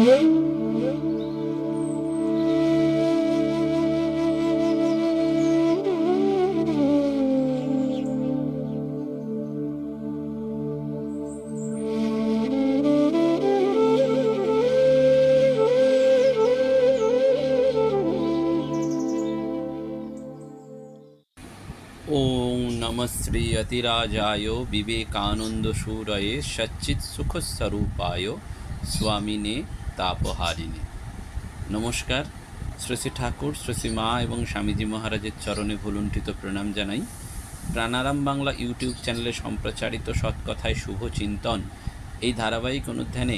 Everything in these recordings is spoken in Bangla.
ओं नमः श्री अतिराजाय विवेकानंद सूरये सच्चित सुख स्वरूपाय स्वामिने तापहारिणे। नमस्कार। श्री श्री ठाकुर श्री श्री मा एवं स्वामीजी महाराजेर चरणे भुलुंठित प्रणाम जानाई। प्राणाराम बांगला यूट्यूब चैनेले सम्प्रचारित सत्कथाय शुभ चिंतन এই ধারাবাহিক অনুধ্যানে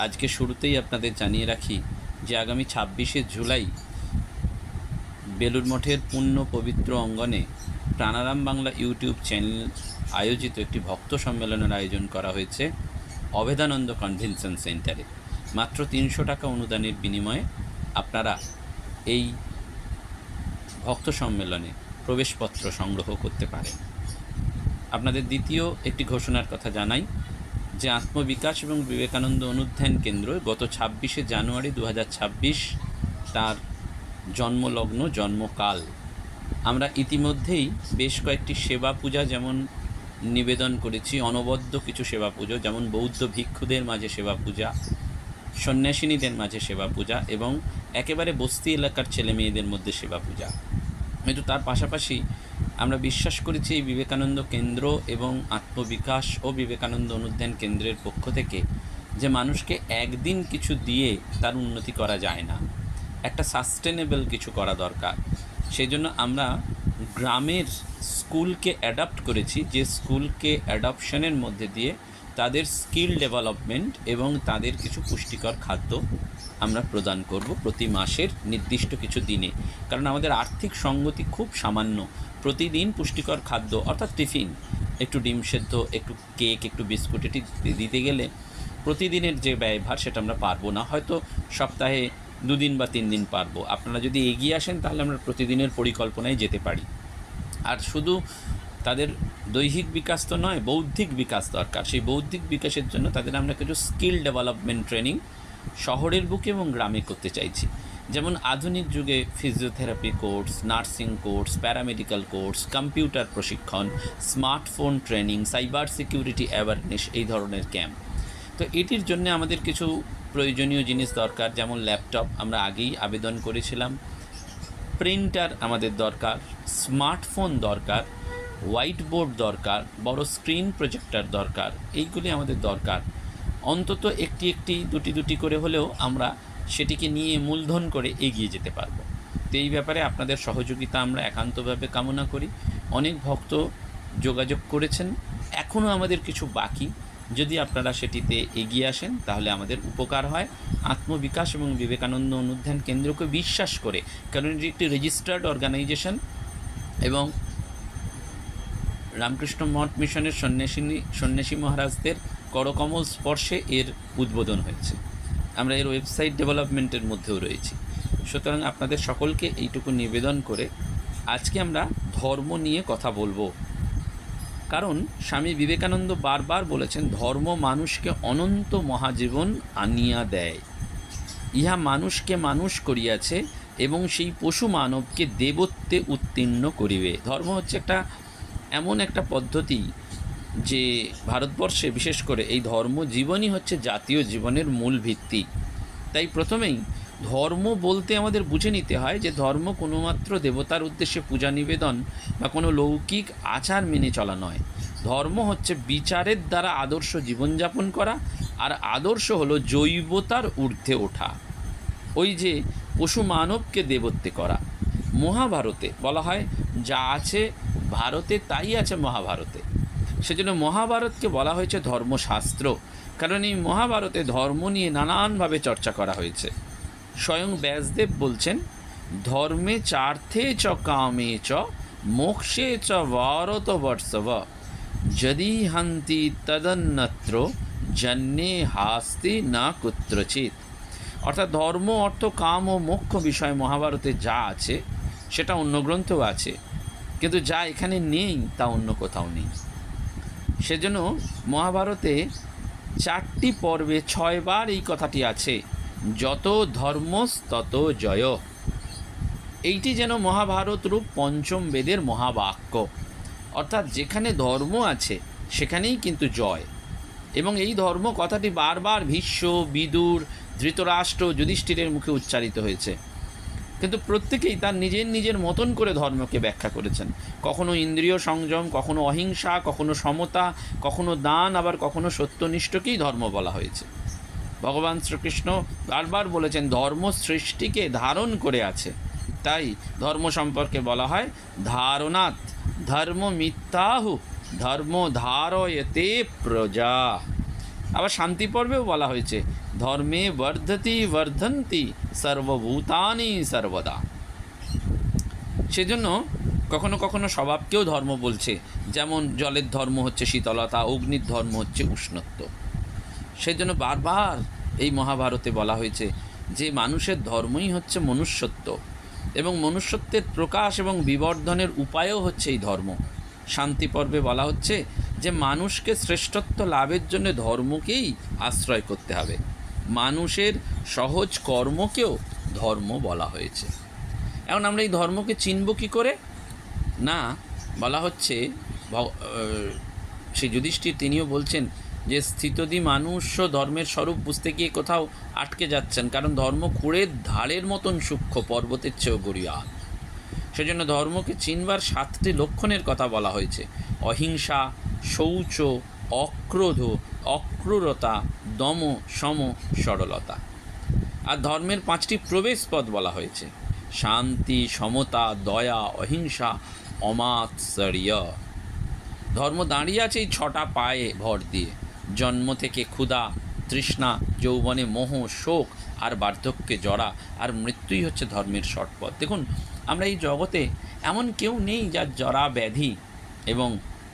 আজকে শুরুতেই আপনাদের জানিয়ে রাখি যে আগামী 26শে জুলাই বেলুড় মঠের পুণ্য পবিত্র অঙ্গনে প্রাণারাম বাংলা ইউটিউব চ্যানেল আয়োজিত একটি ভক্ত সম্মেলনের আয়োজন করা হয়েছে অভেদানন্দ কনভেনশন সেন্টারে। মাত্র 300 টাকা অনুদানের বিনিময়ে আপনারা এই ভক্ত সম্মেলনে প্রবেশপত্র সংগ্রহ করতে পারেন। আপনাদের দ্বিতীয় একটি ঘোষণার কথা জানাই যে আত্মবিকাশ এবং বিবেকানন্দ অনুধ্যান কেন্দ্র গত 26শে জানুয়ারি 2026 তার জন্মলগ্ন জন্মকাল আমরা ইতিমধ্যেই বেশ কয়েকটি সেবা পূজা যেমন নিবেদন করেছি, অনবদ্য কিছু সেবা পুজো যেমন বৌদ্ধ ভিক্ষুদের মাঝে সেবা পূজা, সন্ন্যাসিনীদের মাঝে সেবা পূজা এবং একেবারে বস্তি এলাকার ছেলে মেয়েদের মধ্যে সেবা পূজা। কিন্তু তার পাশাপাশি আমরা বিশ্বাস করেছি এই বিবেকানন্দ কেন্দ্র এবং আত্মবিকাশ ও বিবেকানন্দ অনুধ্যান কেন্দ্রের পক্ষ থেকে যে মানুষকে একদিন কিছু দিয়ে তার উন্নতি করা যায় না, একটা সাস্টেনেবল কিছু করা দরকার। সেই জন্য আমরা গ্রামের স্কুলকে অ্যাডাপ্ট করেছি, যে স্কুলকে অ্যাডপশনের মধ্যে দিয়ে তাদের স্কিল ডেভেলপমেন্ট এবং তাদের কিছু পুষ্টিকর খাদ্য আমরা প্রদান করব প্রতি মাসের নির্দিষ্ট কিছু দিনে। কারণ আমাদের আর্থিক সঙ্গতি খুব সামান্য। প্রতিদিন পুষ্টিকর খাদ্য অর্থাৎ টিফিন, একটু ডিম সেদ্ধ, একটু কেক, একটু বিস্কুট এটি দিতে গেলে প্রতিদিনের যে ব্যয়ভার সেটা আমরা পারবো না। হয়তো সপ্তাহে 2 দিন বা 3 দিন পারবো। আপনারা যদি এগিয়ে আসেন তাহলে আমরা প্রতিদিনের পরিকল্পনায় যেতে পারি। আর শুধু তাদের দৈহিক বিকাশ তো নয়, বৌদ্ধিক বিকাশ দরকার। সেই বৌদ্ধিক বিকাশের জন্য তাদের আমরা কিছু স্কিল ডেভেলপমেন্ট ট্রেনিং শহরের বুকে এবং গ্রামে করতে চাইছি। যেমন আধুনিক যুগে physiotherapy course, nursing course, paramedical course, computer প্রশিক্ষণ, smartphone training, cyber security awareness, এই ধরনের ক্যাম্প। তো এটির জন্য আমাদের কিছু প্রয়োজনীয় জিনিস দরকার, যেমন ল্যাপটপ আমরা আগেই আবেদন করেছিলাম, প্রিন্টার আমাদের দরকার, স্মার্টফোন দরকার, হোয়াইট বোর্ড দরকার, বড় স্ক্রিন প্রজেক্টর দরকার। এইগুলি আমাদের দরকার। অন্তত একটি দুটি করে হলেও আমরা সেটিকে নিয়ে মূলধন করে এগিয়ে যেতে পারবো। তো এই ব্যাপারে আপনাদের সহযোগিতা আমরা একান্তভাবে কামনা করি। অনেক ভক্ত যোগাযোগ করেছেন, এখনও আমাদের কিছু বাকি। যদি আপনারা সেটিতে এগিয়ে আসেন তাহলে আমাদের উপকার হয়। আত্মবিকাশ এবং বিবেকানন্দ অনুধ্যান কেন্দ্রকে বিশ্বাস করে, কারণ এটি একটি রেজিস্টার্ড অর্গানাইজেশন এবং রামকৃষ্ণ মঠ মিশনের সন্ন্যাসী মহারাজদের করকমল স্পর্শে এর উদ্বোধন হয়েছে। আমরা এর ওয়েবসাইট ডেভেলপমেন্টের মধ্যেও রয়েছি। সুতরাং আপনাদের সকলকে এইটুকু নিবেদন করে আজকে আমরা ধর্ম নিয়ে কথা বলবো। কারণ স্বামী বিবেকানন্দ বারবার বলেছেন, ধর্ম মানুষকে অনন্ত মহাজীবন আনিয়া দেয়, ইহা মানুষকে মানুষ করিয়াছে এবং সেই পশু মানবকে দেবত্বে উত্তীর্ণ করিবে। ধর্ম হচ্ছে এমন একটা পদ্ধতি যে ভারতবর্ষে বিশেষ করে এই ধর্ম জীবনই হচ্ছে জাতীয় জীবনের মূল ভিত্তি। তাই প্রথমেই ধর্ম বলতে আমাদের বুঝে নিতে হয় যে ধর্ম কোনোমাত্র দেবতার উদ্দেশ্যে পূজা নিবেদন বা কোনো লৌকিক আচার মেনে চলা নয়। ধর্ম হচ্ছে বিচারের দ্বারা আদর্শ জীবনযাপন করা, আর আদর্শ হলো জৈবতার ঊর্ধ্বে ওঠা, ওই যে পশু মানবকে দেবত্বে করা। মহাভারতে বলা হয় যা আছে ভারতে তাই আছে মহাভারতে। সেজন্য মহাভারতকে বলা হয়েছে ধর্মশাস্ত্র, কারণ এই মহাভারতে ধর্ম নিয়ে নানানভাবে চর্চা করা হয়েছে। স্বয়ং ব্যাসদেব বলছেন, ধর্মে চার্থে চ কামে চ মোক্ষে চ ভারতবর্ষব যদি হান্তি তদন্যত্র জন্যে হাস্তি না কুত্রচিৎ। অর্থাৎ ধর্ম, অর্থ, কাম ও মোক্ষ বিষয় মহাভারতে যা আছে সেটা অন্য গ্রন্থেও আছে, কিন্তু যা এখানে নেই তা অন্য কোথাও নেই। সেজন্য মহাভারতে 4টি পর্বে 6 বার এই কথাটি আছে যত ধর্মস্তত জয়। এইটি যেন মহাভারত রূপ পঞ্চম বেদের মহাবাক্য, অর্থাৎ যেখানে ধর্ম আছে সেখানেই কিন্তু জয়। এবং এই ধর্ম কথাটি বারবার ভীষ্ম, বিদুর, ধৃতরাষ্ট্র, যুধিষ্ঠিরের মুখে উচ্চারিত হয়েছে, কিন্তু প্রত্যেকেই তার নিজের নিজের মতন করে ধর্মকে ব্যাখ্যা করেছেন। কখনো ইন্দ্রিয় সংযম, কখনো অহিংসা, কখনো সমতা, কখনো দান, আবার কখনো সত্যনিষ্ঠকেই ধর্ম বলা হয়েছে। ভগবান শ্রীকৃষ্ণ বারবার বলেছেন ধর্ম সৃষ্টিকে ধারণ করে আছে, তাই ধর্ম সম্পর্কে বলা হয় ধারণাৎ ধর্ম মিথ্যাহু ধর্ম ধারয়তে প্রজা। আবার শান্তি পর্বেও বলা হয়েছে ধর্মে বর্ধতি বর্ধন্তি সর্বভূতানি সর্বদা। সেজন্য কখনো কখনো স্বভাবকেও ধর্ম বলছে, যেমন জলের ধর্ম হচ্ছে শীতলতা, অগ্নির ধর্ম হচ্ছে উষ্ণত্ব। সেজন্য বারবার এই মহাভারতে বলা হয়েছে যে মানুষের ধর্মই হচ্ছে মনুষ্যত্ব, এবং মনুষ্যত্বের প্রকাশ এবং বিবর্ধনের উপায়ও হচ্ছে এই ধর্ম। শান্তি পর্বে বলা হচ্ছে যে মানুষকে শ্রেষ্ঠত্ব লাভের জন্য ধর্মকেই আশ্রয় করতে হবে। মানুষের সহজ কর্মকেও ধর্ম বলা হয়েছে। এখন আমরা এই ধর্মকে চিনব কী করে? না, বলা হচ্ছে সেই যুধিষ্ঠির তিনিও বলছেন যে স্থিতদি মানুষ্য ধর্মের স্বরূপ বুঝতে গিয়ে কোথাও আটকে যাচ্ছেন, কারণ ধর্ম খুঁড়ের ধারের মতন সূক্ষ্ম, পর্বতের চেয়েও গড়িয়া। সেজন্য ধর্মকে চিনবার 7টি লক্ষণের কথা বলা হয়েছে: অহিংসা, শৌচ, অক্রোধ, অক্রূরতা, দম, সম, সরলতা। আর ধর্মের 5টি প্রবেশ পথ বলা হয়েছে: শান্তি, সমতা, দয়া, অহিংসা, অমাৎসর্য। ধর্ম দাঁড়িয়ে আছে এই 6টা পায়ে ভর দিয়ে। জন্ম থেকে ক্ষুধা, তৃষ্ণা, যৌবনে মোহ, শোক, আর বার্ধক্যে জরা, আর মৃত্যুই হচ্ছে ধর্মের শর্টপথ। দেখুন, আমরা এই জগতে এমন কেউ নেই যার জরা, ব্যাধি এবং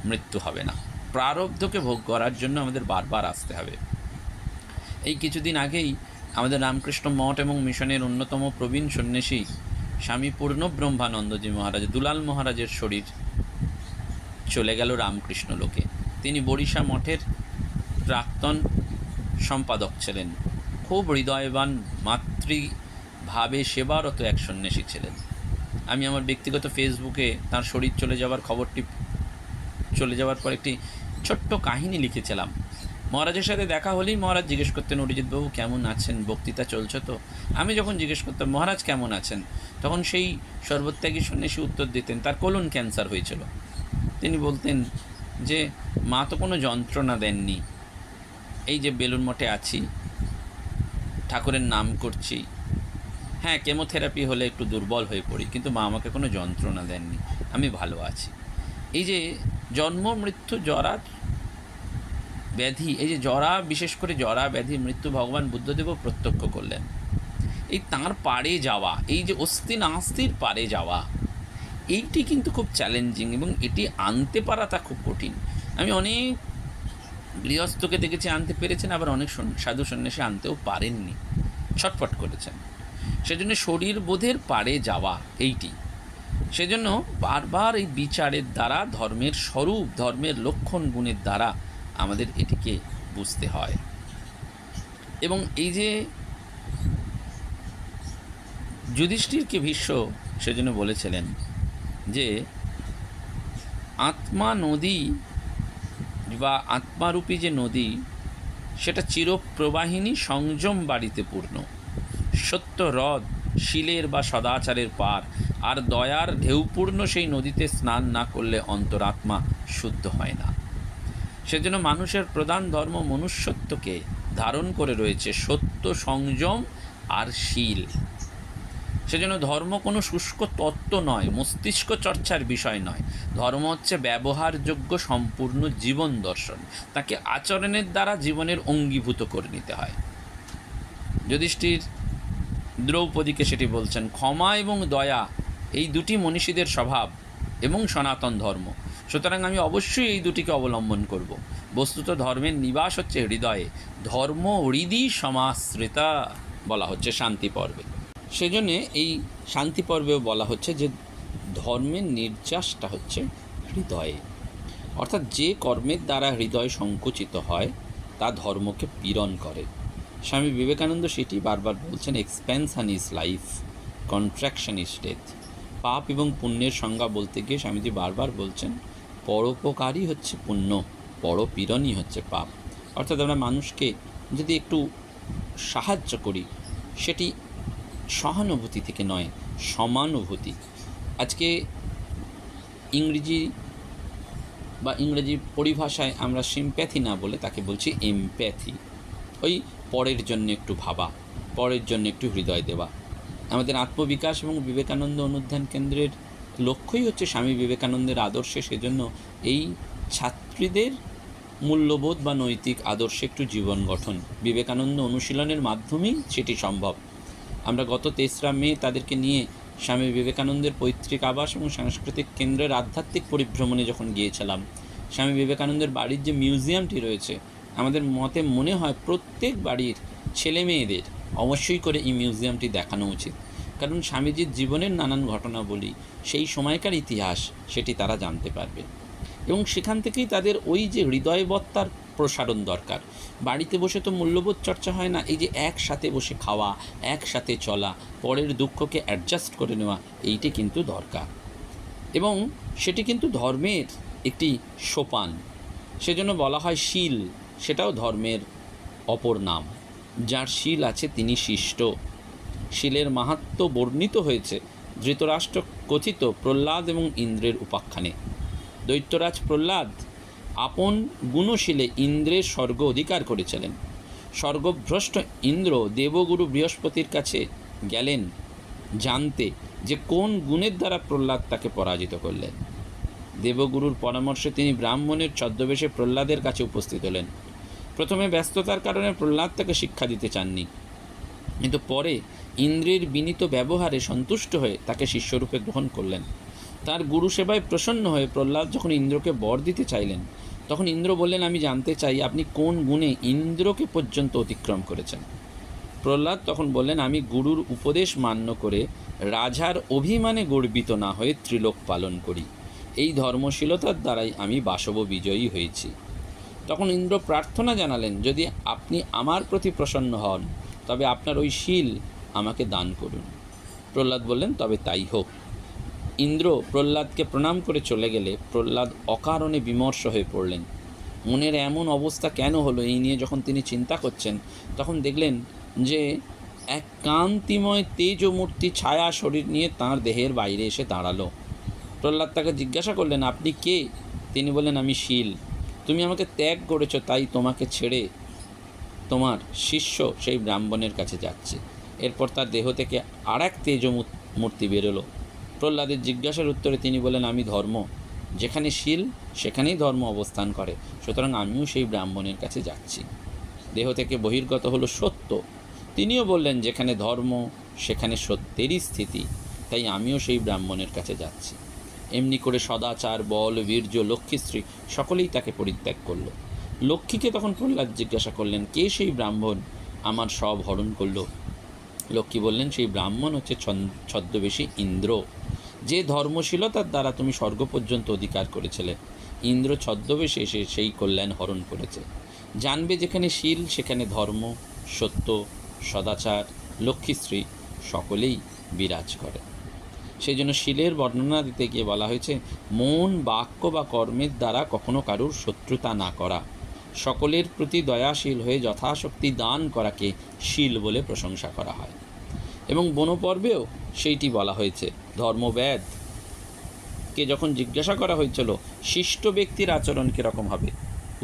মৃত্যু হবে না। প্রারব্ধকে ভোগ করার জন্য আমাদের বারবার আসতে হবে। এই কিছুদিন আগেই আমাদের রামকৃষ্ণ মঠ এবং মিশনের অন্যতম প্রবীণ সন্ন্যাসী স্বামী পূর্ণব্রহ্মানন্দজি মহারাজ, দুলাল মহারাজের শরীর চলে গেল রামকৃষ্ণ লোকে। তিনি বরিশা মঠের প্রাক্তন সম্পাদক ছিলেন, খুব হৃদয়বান, মাতৃভাবে সেবারত এক সন্ন্যাসী ছিলেন। আমি আমার ব্যক্তিগত ফেসবুকে তার শরীর চলে যাওয়ার খবরটি চলে যাওয়ার পর একটি ছোট্ট কাহিনী লিখেছিলাম। মহারাজের সাথে দেখা হলেই মহারাজ জিজ্ঞেস করতেন, অরিজিৎবাবু কেমন আছেন, বক্তৃতা চলছে তো? আমি যখন জিজ্ঞেস করতাম মহারাজ কেমন আছেন, তখন সেই সর্বত্যাগী সন্ন্যাসী উত্তর দিতেন তার কোলন ক্যান্সার হয়েছিল। তিনি বলতেন যে মা তো কোনো যন্ত্রণা দেননি, এই যে বেলুন মঠে আছি, ঠাকুরের নাম করছি, হ্যাঁ কেমোথেরাপি হলে একটু দুর্বল হয়ে পড়ি, কিন্তু মা আমাকে কোনো যন্ত্রণা দেননি, আমি ভালো আছি। এই যে জন্ম, মৃত্যু, জরা, ব্যাধি, এই যে জরা, বিশেষ করে জরা, ব্যাধি, মৃত্যু ভগবান বুদ্ধদেবও প্রত্যক্ষ করলেন। এই তাঁর পারে যাওয়া, এই যে অস্থি নাস্তির পারে যাওয়া, এইটি কিন্তু খুব চ্যালেঞ্জিং, এবং এটি আনতে পারা তা খুব কঠিন। আমি অনেক গৃহস্থকে দেখেছি আনতে পেরেছেন, আবার অনেক সাধু সন্ন্যাসী আনতেও পারেননি, ছটফট করেছেন। সেজন্য শরীর বোধের পারে যাওয়া এইটি। সেজন্য বারবার এই বিচারের দ্বারা, ধর্মের স্বরূপ, ধর্মের লক্ষণ গুণের দ্বারা আমাদের এটিকে বুঝতে হয়। এবং এই যে যুধিষ্ঠিরকে ভীষ্ম সেজন্য বলেছিলেন যে আত্মা নদী বা আত্মারূপী যে নদী, সেটা চিরপ্রবাহিনী, সংযম বাড়িতে পূর্ণ, সত্য হ্রদ, শিলের বা সদাচারের পার, আর দয়ার ঢেউপূর্ণ সেই নদীতে স্নান না করলে অন্তরাত্মা শুদ্ধ হয় না। সেজন্য মানুষের প্রধান ধর্ম মনুষ্যত্বকে ধারণ করে রয়েছে সত্য, সংযম আর শীল। সেজন্য ধর্ম কোনো শুষ্ক তত্ত্ব নয়, মস্তিষ্ক চর্চার বিষয় নয়। ধর্ম হচ্ছে ব্যবহারযোগ্য সম্পূর্ণ জীবন দর্শন, তাকে আচরণের দ্বারা জীবনের অঙ্গীভূত করে নিতে হয়। যুধিষ্ঠির দ্রৌপদীকে সেটি বলছেন, ক্ষমা এবং দয়া এই দুটি মনীষীদের স্বভাব এবং সনাতন ধর্ম, সুতরাং আমি অবশ্যই এই দুটিকে অবলম্বন করব। বস্তুত ধর্মের নিবাস হচ্ছে হৃদয়ে, ধর্ম হৃদি সমাশ্রিতা বলা হচ্ছে শান্তি পর্বে। সেজন্যে এই শান্তি পর্বেও বলা হচ্ছে যে ধর্মের নির্যাসটা হচ্ছে হৃদয়ে, অর্থাৎ যে কর্মের দ্বারা হৃদয় সংকুচিত হয় তা ধর্মকে পীড়ন করে। স্বামী বিবেকানন্দ সেটি বারবার বলছেন, expansion is life, contraction is death. পাপ এবং পুণ্যের সংজ্ঞা বলতে গিয়ে স্বামীজি বারবার বলছেন, পরোপকারই হচ্ছে পুণ্য, পরপীড়নই হচ্ছে পাপ। অর্থাৎ আমরা মানুষকে যদি একটু সাহায্য করি, সেটি সহানুভূতি থেকে নয়, সমানুভূতি। আজকে ইংরেজি পরিভাষায় আমরা সিম্প্যাথি না বলে তাকে বলছি এমপ্যাথি। ওই পরের জন্য একটু ভাবা, পরের জন্য একটু হৃদয় দেওয়া। আমাদের আত্মবিকাশ এবং বিবেকানন্দ অনুধ্যান কেন্দ্রের লক্ষ্যই হচ্ছে স্বামী বিবেকানন্দের আদর্শে, সেজন্য এই ছাত্রীদের মূল্যবোধ বা নৈতিক আদর্শে একটু জীবন গঠন, বিবেকানন্দ অনুশীলনের মাধ্যমেই সেটি সম্ভব। আমরা গত 3রা মে তাদেরকে নিয়ে স্বামী বিবেকানন্দের পৈতৃক আবাস এবং সাংস্কৃতিক কেন্দ্রের আধ্যাত্মিক পরিভ্রমণে যখন গিয়েছিলাম, স্বামী বিবেকানন্দের বাড়ির যে মিউজিয়ামটি রয়েছে, আমাদের মতে মনে হয় প্রত্যেক বাড়ির ছেলে মেয়েদের অবশ্যই করে এই মিউজিয়ামটি দেখানো উচিত। কারণ স্বামীজির জীবনের নানান ঘটনাবলী, সেই সময়কার ইতিহাস, সেটি তারা জানতে পারবে এবং সেখান থেকেই তাদের ওই যে হৃদয়বত্তার প্রসারণ দরকার। বাড়িতে বসে তো মূল্যবোধ চর্চা হয় না, এই যে একসাথে বসে খাওয়া, একসাথে চলা, পরের দুঃখকে অ্যাডজাস্ট করে নেওয়া, এইটি কিন্তু দরকার এবং সেটি কিন্তু ধর্মের একটি সোপান। সেজন্য বলা হয় শীল, সেটাও ধর্মের অপর নাম। যার শীল আছে তিনি শিষ্ট। শীলের মাহাত্ম্য বর্ণিত হয়েছে ধৃতরাষ্ট্র কথিত প্রহ্লাদ এবং ইন্দ্রের উপাখ্যানে। দৈত্যরাজ প্রহ্লাদ আপন গুণশীলে ইন্দ্রের স্বর্গ অধিকার করেছিলেন। স্বর্গভ্রষ্ট ইন্দ্র দেবগুরু বৃহস্পতির কাছে গেলেন জানতে যে কোন গুণের দ্বারা প্রহ্লাদ তাকে পরাজিত করলেন। দেবগুরুর পরামর্শে তিনি ব্রাহ্মণের ছদ্মবেশে প্রহ্লাদের কাছে উপস্থিত হলেন। প্রথমে ব্যস্ততার কারণে প্রহ্লাদ তাকে শিক্ষা দিতে চাননি, কিন্তু পরে ইন্দ্রের বিনীত ব্যবহারে সন্তুষ্ট হয়ে তাকে শিষ্যরূপে গ্রহণ করলেন। তার গুরু সেবায় প্রসন্ন হয়ে প্রহ্লাদ যখন ইন্দ্রকে বর দিতে চাইলেন, তখন ইন্দ্র বললেন, আমি জানতে চাই আপনি কোন গুণে ইন্দ্রকে পর্যন্ত অতিক্রম করেছেন। প্রহ্লাদ তখন বললেন, আমি গুরুর উপদেশ মান্য করে রাজার অভিমানে গর্বিত না হয়ে ত্রিলোক পালন করি। এই ধর্মশীলতার দ্বারাই আমি বাসব বিজয়ী হয়েছি। তখন ইন্দ্র প্রার্থনা জানালেন, যদি আপনি আমার প্রতি প্রসন্ন হন তবে আপনার ওই শীল আমাকে দান করুন। প্রহ্লাদ বললেন, তবে তাই হোক। ইন্দ্র প্রহ্লাদকে প্রণাম করে চলে গেলে প্রহ্লাদ অকারণে বিমর্ষ হয়ে পড়লেন। মনের এমন অবস্থা কেন হলো, এই নিয়ে যখন তিনি চিন্তা করছেন, তখন দেখলেন যে এক কান্তিময় তেজমূর্তি ছায়া শরীর নিয়ে তাঁর দেহের বাইরে এসে দাঁড়ালো। প্রহ্লাদ তাকে জিজ্ঞাসা করলেন, আপনি কে? তিনি বললেন, আমি শীল। তুমি আমাকে ত্যাগ করেছ, তাই তোমাকে ছেড়ে তোমার শিষ্য সেই ব্রাহ্মণের কাছে যাচ্ছে। এরপর তার দেহ থেকে আর এক তেজমূর্তি বেরোলো। প্রহ্লাদের জিজ্ঞাসার উত্তরে তিনি বলেন, আমি ধর্ম, যেখানে শীল সেখানেই ধর্ম অবস্থান করে, সুতরাং আমিও সেই ব্রাহ্মণের কাছে যাচ্ছি। দেহ থেকে বহির্গত হলো সত্য। তিনিও বললেন, যেখানে ধর্ম সেখানে সত্যেরই স্থিতি, তাই আমিও সেই ব্রাহ্মণের কাছে যাচ্ছি। এমনি করে সদাচার, বল, বীর্য, লক্ষ্মীশ্রী সকলেই তাকে পরিত্যাগ করল। লক্ষ্মীকে তখন প্রহ্লাদ জিজ্ঞাসা করলেন, কে সেই ব্রাহ্মণ আমার সব হরণ করল? লক্ষ্মী বললেন, সেই ব্রাহ্মণ হচ্ছে ছদ্মবেশী ইন্দ্র, যে ধর্মশীলতার দ্বারা তুমি স্বর্গ পর্যন্ত অধিকার করেছিলে। ইন্দ্র ছদ্মবেশে এসে সেই কল্যাণ হরণ করেছে। জানবে, যেখানে শীল সেখানে ধর্ম, সত্য, সদাচার, লক্ষ্মীশ্রী সকলেই বিরাজ করে। সেই জন্য শীলের বর্ণনা দিতে গিয়ে বলা হয়েছে, মন, বাক্য বা কর্মের দ্বারা কখনো কারুর শত্রুতা না করা, সকলের প্রতি দয়াশীল হয়ে যথাশক্তি দান করাকে শীল বলে প্রশংসা করা হয়। এবং বনপর্বেও সেইটি বলা হয়েছে। ধর্মবেদকে যখন জিজ্ঞাসা করা হয়েছিল শিষ্ট ব্যক্তির আচরণ কীরকম হবে,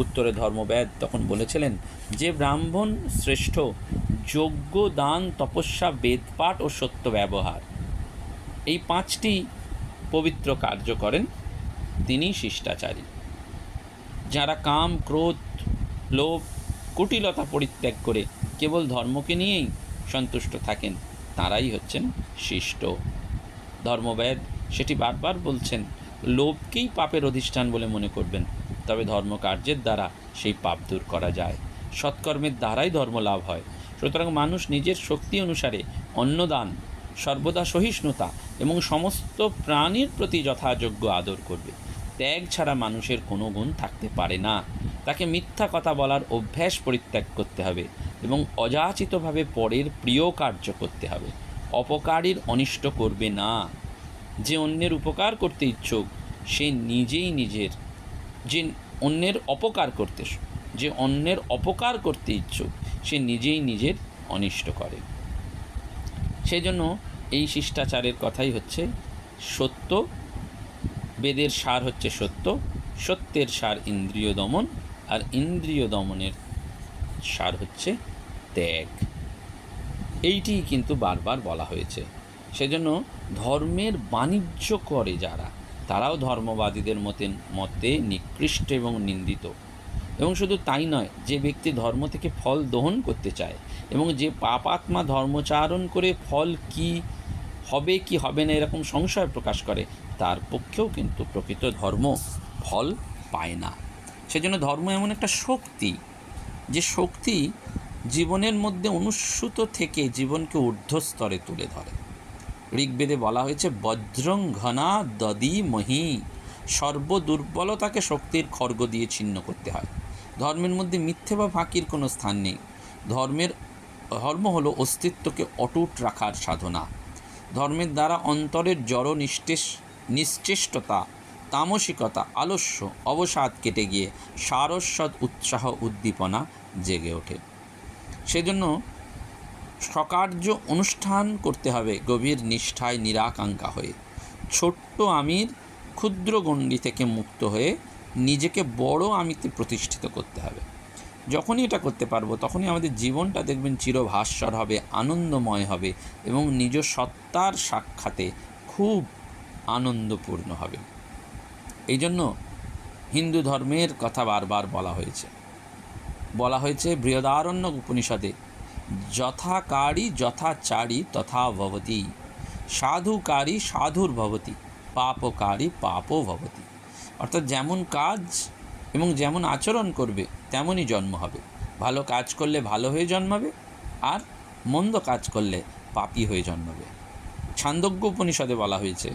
উত্তরে ধর্মবেদ তখন বলেছিলেন, যে ব্রাহ্মণ শ্রেষ্ঠ, যজ্ঞ, দান, তপস্যা, বেদপাঠ ও সত্য ব্যবহার, এই 5টি পবিত্র কার্য করেন, তিনি শিষ্টাচারী। যারা কাম, ক্রোধ, লোভ, কুটিলতা পরিত্যাগ করে কেবল ধর্মকে নিয়েই সন্তুষ্ট থাকেন, তাঁরাই হচ্ছেন শিষ্ট। ধর্মবেদ সেটি বারবার বলছেন, লোভকেই পাপের অধিষ্ঠান বলে মনে করবেন, তবে ধর্মকার্যের দ্বারা সেই পাপ দূর করা যায়। সৎকর্মের দ্বারাই ধর্ম লাভ হয়। সুতরাং মানুষ নিজের শক্তি অনুসারে অন্নদান, সর্বদা সহিষ্ণুতা এবং সমস্ত প্রাণীর প্রতি যথাযোগ্য আদর করবে। ত্যাগ ছাড়া মানুষের কোনো গুণ থাকতে পারে না। তাকে মিথ্যা কথা বলার অভ্যাস পরিত্যাগ করতে হবে এবং অযাচিতভাবে পরের প্রিয় কার্য করতে হবে। অপকারীর অনিষ্ট করবে না। যে অন্যের উপকার করতে ইচ্ছুক সে নিজেই নিজের, যে অন্যের অপকার করতে ইচ্ছুক সে নিজেই নিজের অনিষ্ট করে। সেই জন্য এই শিষ্টাচারের কথাই হচ্ছে সত্য। বেদের সার হচ্ছে সত্য, সত্যের সার ইন্দ্রিয় দমন, আর ইন্দ্রিয় দমনের সার হচ্ছে ত্যাগ। এইটি কিন্তু বারবার বলা হয়েছে। সেজন্য ধর্মের বাণিজ্য করে যারা, তারাও ধর্মবাদীদের মতে নিকৃষ্ট এবং নিন্দিত। এবং শুধু তাই নয়, যে ব্যক্তি ধর্ম থেকে ফল দহন করতে চায় এবং যে পাপাত্মা ধর্মচারণ করে ফল কি হবে কি হবে না এরকম সংশয় প্রকাশ করে, তার পক্ষেও কিন্তু প্রকৃত ধর্ম ফল পায় না। সেজন্য ধর্ম এমন একটা শক্তি, যে শক্তি জীবনের মধ্যে অনুস্যূত থেকে জীবনকে ঊর্ধ্বস্তরে তুলে ধরে। ঋগ্বেদে বলা হয়েছে বজ্রং ঘনা দদি মহি, সর্বদুর্বলতাকে শক্তির খড়গ দিয়ে ছিন্ন করতে হয়। ধর্মের মধ্যে মিথ্যে বা ফাঁকির কোনো স্থান নেই। ধর্ম হলো অস্তিত্বকে অটুট রাখার সাধনা। ধর্মের দ্বারা অন্তরের জড় নিশ্চেষ্টতা, তামসিকতা, আলস্য, অবসাদ কেটে গিয়ে সারস্বত উৎসাহ উদ্দীপনা জেগে ওঠে। সেজন্য সকার্য অনুষ্ঠান করতে হবে গভীর নিষ্ঠায় নিরাকাঙ্ক্ষা হয়ে। ছোট্ট আমির ক্ষুদ্র গণ্ডি থেকে মুক্ত হয়ে নিজেকে বড় আমিতে প্রতিষ্ঠিত করতে হবে। যখনই এটা করতে পারবো তখনই আমাদের জীবনটা দেখবেন চিরভাস্বর হবে, আনন্দময় হবে এবং নিজ সত্তার সাক্ষাতে খুব আনন্দপূর্ণ হবে। এই জন্য হিন্দু ধর্মের কথা বারবার বলা হয়েছে বৃহদারণ্যক উপনিষদে, যথাকারী যথাচারী তথা ভবতি, সাধুকারী সাধুর্ভবতি, পাপকারী পাপও ভবতি। অর্থাৎ যেমন কাজ এবং যেমন আচরণ করবে তেমনই জন্ম হবে। ভালো কাজ করলে ভালো হয়ে জন্মাবে, আর মন্দ কাজ করলে পাপী হয়ে জন্মাবে। ছান্দোগ্য উপনিষদে বলা হয়েছে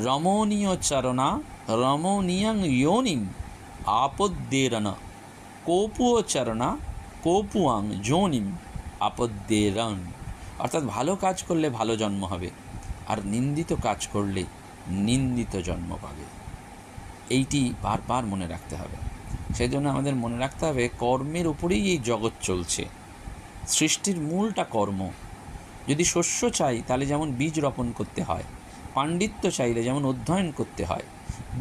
রমণীয় চরণা রমণীয়ং যোনিম আপদ্যেরণ, কৌপুয় চরণা কৌপুয়াং যোনিম আপদ্যেরণ। অর্থাৎ ভালো কাজ করলে ভালো জন্ম হবে, আর নিন্দিত কাজ করলে নিন্দিত জন্ম পাবে। এইটি বারবার মনে রাখতে হবে। সেই জন্য আমাদের মনে রাখতে হবে কর্মের উপরেই এই জগৎ চলছে। সৃষ্টির মূলটা কর্ম। যদি শস্য চাই তাহলে যেমন বীজ রোপণ করতে হয়, পাণ্ডিত্য চাইলে যেমন অধ্যয়ন করতে হয়,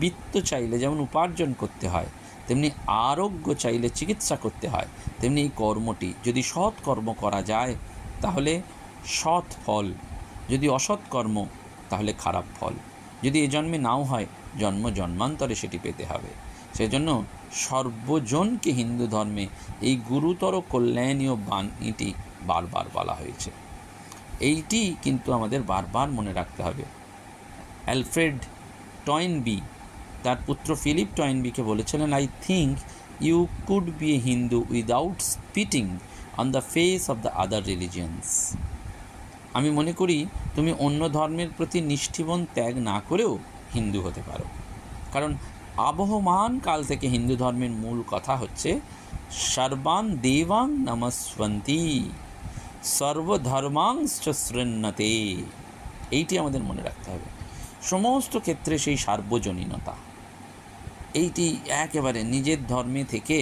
বিত্ত চাইলে যেমন উপার্জন করতে হয়, তেমনি আরোগ্য চাইলে চিকিৎসা করতে হয়। তেমনি এই কর্মটি যদি সৎ কর্ম করা যায় তাহলে সৎ ফল, যদি অসৎ কর্ম তাহলে খারাপ ফল। যদি এ জন্মে নাও হয় জন্ম জন্মান্তরে সেটি পেতে হবে। সেজন্য সর্বজনকে হিন্দু ধর্মে এই গুরুতর কল্যাণীয় বাণীটি বারবার বলা হয়েছে। এইটি কিন্তু আমাদের বারবার মনে রাখতে হবে। অ্যালফ্রেড টয়েনবি তার পুত্র ফিলিপ টয়েনবিকে বলেছিলেন, I think you could be a Hindu without spitting on the face of the other religions. আমি মনে করি তুমি অন্য ধর্মের প্রতি নিষ্ঠিবন ত্যাগ না করেও হিন্দু হতে পারো। কারণ আবহমান কাল থেকে হিন্দু ধর্মের মূল কথা হচ্ছে সর্বান দেবাং নমস্বন্তি সর্বধর্মাংশ্চ শৃণ্যতে। এইটি আমাদের মনে রাখতে হবে। সমস্ত ক্ষেত্রে সেই সার্বজনীনতা, এইটি একেবারে নিজের ধর্মে থেকে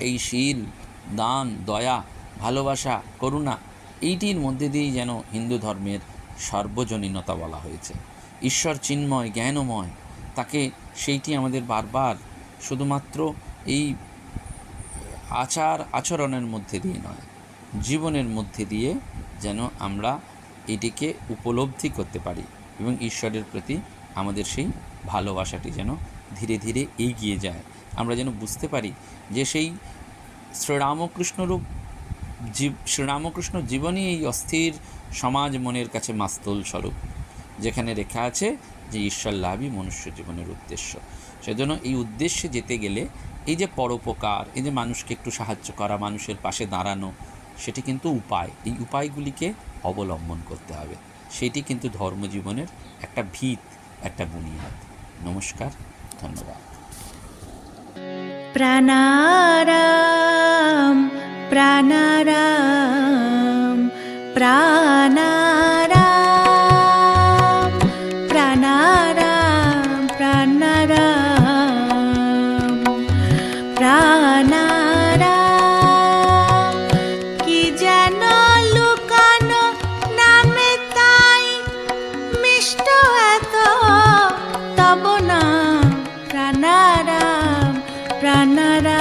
এই শীল, দান, দয়া, ভালোবাসা, করুণা, এইটির মধ্যে দিয়েই যেন হিন্দু ধর্মের সার্বজনীনতা বলা হয়েছে। ঈশ্বর চিন্ময়, জ্ঞানময়, তাকে সেইটি আমাদের বারবার শুধুমাত্র এই আচরণের মধ্যে দিয়ে নয়, জীবনের মধ্যে দিয়ে যেন আমরা এটিকে উপলব্ধি করতে পারি এবং ঈশ্বরের প্রতি আমাদের সেই ভালোবাসাটি যেন ধীরে ধীরে এগিয়ে যায়। আমরা যেন বুঝতে পারি যে সেই শ্রীরামকৃষ্ণ জীবনই এই অস্থির সমাজ মনের কাছে মাস্তুল স্বরূপ, যেখানে লেখা আছে যে ঈশ্বর লাভই মনুষ্য জীবনের উদ্দেশ্য। সেজন্য এই উদ্দেশ্যে যেতে গেলে এই যে পরোপকার, এই যে মানুষকে একটু সাহায্য করা, মানুষের পাশে দাঁড়ানো, সেটি কিন্তু উপায়। এই উপায়গুলিকে অবলম্বন করতে হবে। সেটি কিন্তু ধর্মজীবনের একটা ভিত, একটা বুনিয়াদ। নমস্কার, ধন্যবাদ। প্রাণারাম প্রাণারাম প্রাণারাম প্রাণারাম প্রাণারাম প্রাণারাম কি যেন লুকানো নামে তাই মিষ্ট এত তব নাম প্রাণারাম প্রাণারাম